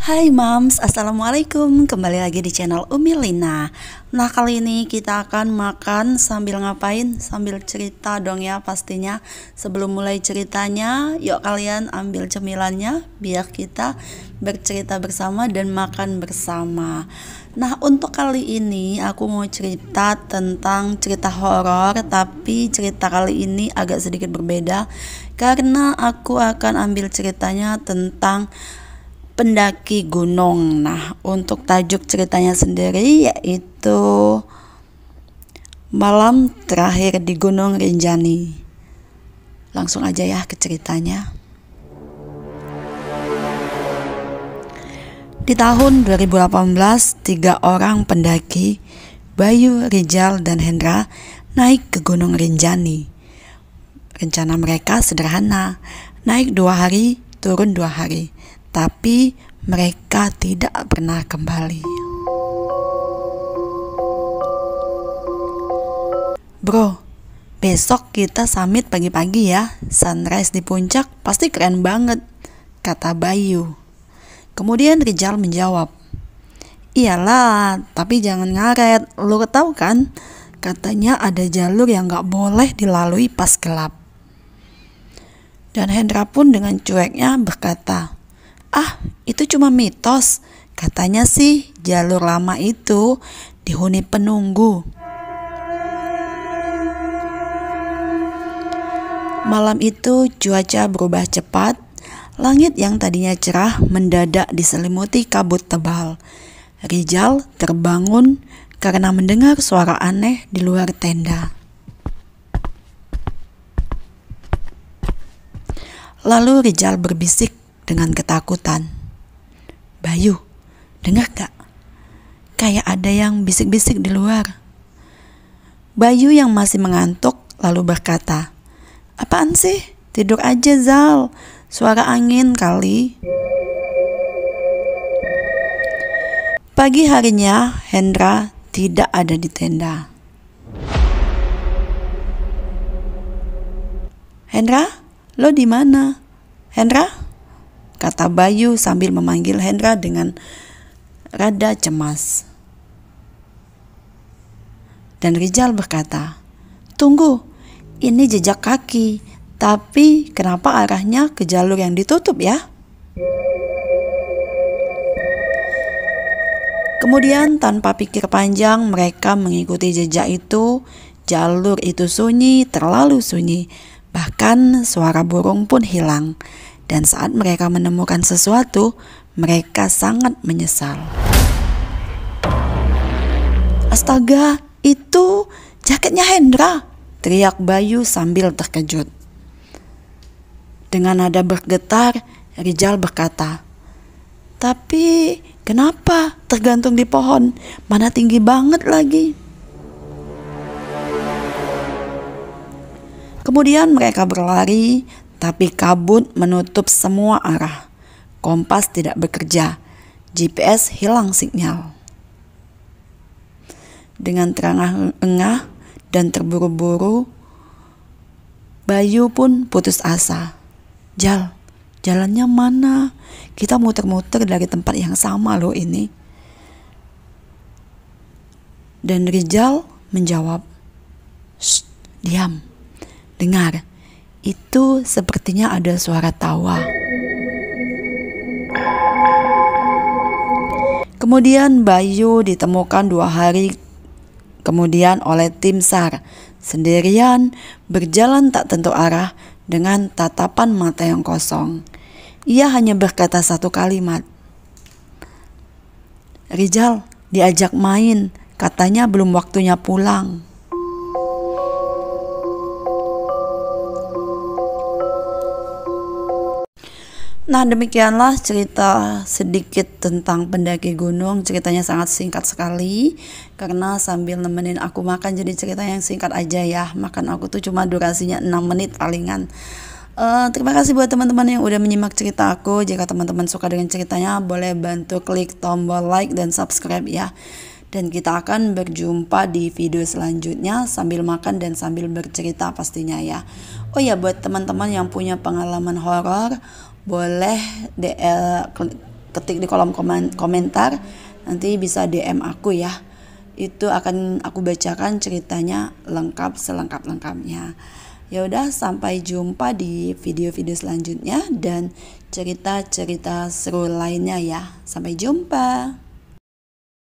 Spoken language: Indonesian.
Hai Mams, Assalamualaikum. Kembali lagi di channel Umi Lina. Nah, kali ini kita akan makan sambil ngapain? Sambil cerita dong ya pastinya. Sebelum mulai ceritanya, yuk kalian ambil cemilannya biar kita bercerita bersama dan makan bersama. Nah, untuk kali ini aku mau cerita tentang cerita horor, tapi cerita kali ini agak sedikit berbeda karena aku akan ambil ceritanya tentang pendaki gunung. Nah, untuk tajuk ceritanya sendiri yaitu Malam Terakhir di Gunung Rinjani. Langsung aja ya ke ceritanya. Di tahun 2018, 3 orang pendaki, Bayu, Rijal, dan Hendra, naik ke Gunung Rinjani. Rencana mereka sederhana, naik 2 hari, turun 2 hari. Tapi mereka tidak pernah kembali. Bro, besok kita summit pagi-pagi ya. Sunrise di puncak pasti keren banget, kata Bayu. Kemudian Rijal menjawab, iyalah, tapi jangan ngaret. Lu tahu kan, katanya ada jalur yang gak boleh dilalui pas gelap. Dan Hendra pun dengan cueknya berkata, ah, itu cuma mitos. Katanya sih jalur lama itu dihuni penunggu. Malam itu cuaca berubah cepat. Langit yang tadinya cerah mendadak diselimuti kabut tebal. Rijal terbangun karena mendengar suara aneh di luar tenda. Lalu Rijal berbisik dengan ketakutan, Bayu, dengar gak? Kayak ada yang bisik-bisik di luar. Bayu yang masih mengantuk lalu berkata, apaan sih? Tidur aja Zal, suara angin kali. Pagi harinya Hendra tidak ada di tenda. Hendra, lo di mana? Hendra? Kata Bayu sambil memanggil Hendra dengan rada cemas. Dan Rijal berkata, tunggu, ini jejak kaki, tapi kenapa arahnya ke jalur yang ditutup ya? Kemudian tanpa pikir panjang mereka mengikuti jejak itu. Jalur itu sunyi, terlalu sunyi. Bahkan suara burung pun hilang. Dan saat mereka menemukan sesuatu, mereka sangat menyesal. Astaga, itu jaketnya Hendra, teriak Bayu sambil terkejut. Dengan nada bergetar, Rijal berkata, tapi kenapa tergantung di pohon? Mana tinggi banget lagi. Kemudian mereka berlari, tapi kabut menutup semua arah. Kompas tidak bekerja, GPS hilang sinyal. Dengan terengah-engah dan terburu-buru, Bayu pun putus asa. Jal, jalannya mana? Kita muter-muter dari tempat yang sama loh ini. Dan Rijal menjawab, shh, diam, dengar. Itu sepertinya ada suara tawa. Kemudian Bayu ditemukan 2 hari kemudian oleh tim SAR, sendirian berjalan tak tentu arah dengan tatapan mata yang kosong. Ia hanya berkata satu kalimat, Rijal diajak main, katanya belum waktunya pulang. Nah, demikianlah cerita sedikit tentang pendaki gunung. Ceritanya sangat singkat sekali karena sambil nemenin aku makan, jadi cerita yang singkat aja ya. Makan aku tuh cuma durasinya 6 menit palingan. Terima kasih buat teman-teman yang udah menyimak cerita aku. Jika teman-teman suka dengan ceritanya, boleh bantu klik tombol like dan subscribe ya. Dan kita akan berjumpa di video selanjutnya sambil makan dan sambil bercerita pastinya ya. Oh ya, buat teman-teman yang punya pengalaman horor, boleh ketik di kolom komentar, nanti bisa DM aku ya. Itu akan aku bacakan ceritanya lengkap selengkap-lengkapnya. Ya udah, sampai jumpa di video-video selanjutnya dan cerita-cerita seru lainnya ya. Sampai jumpa.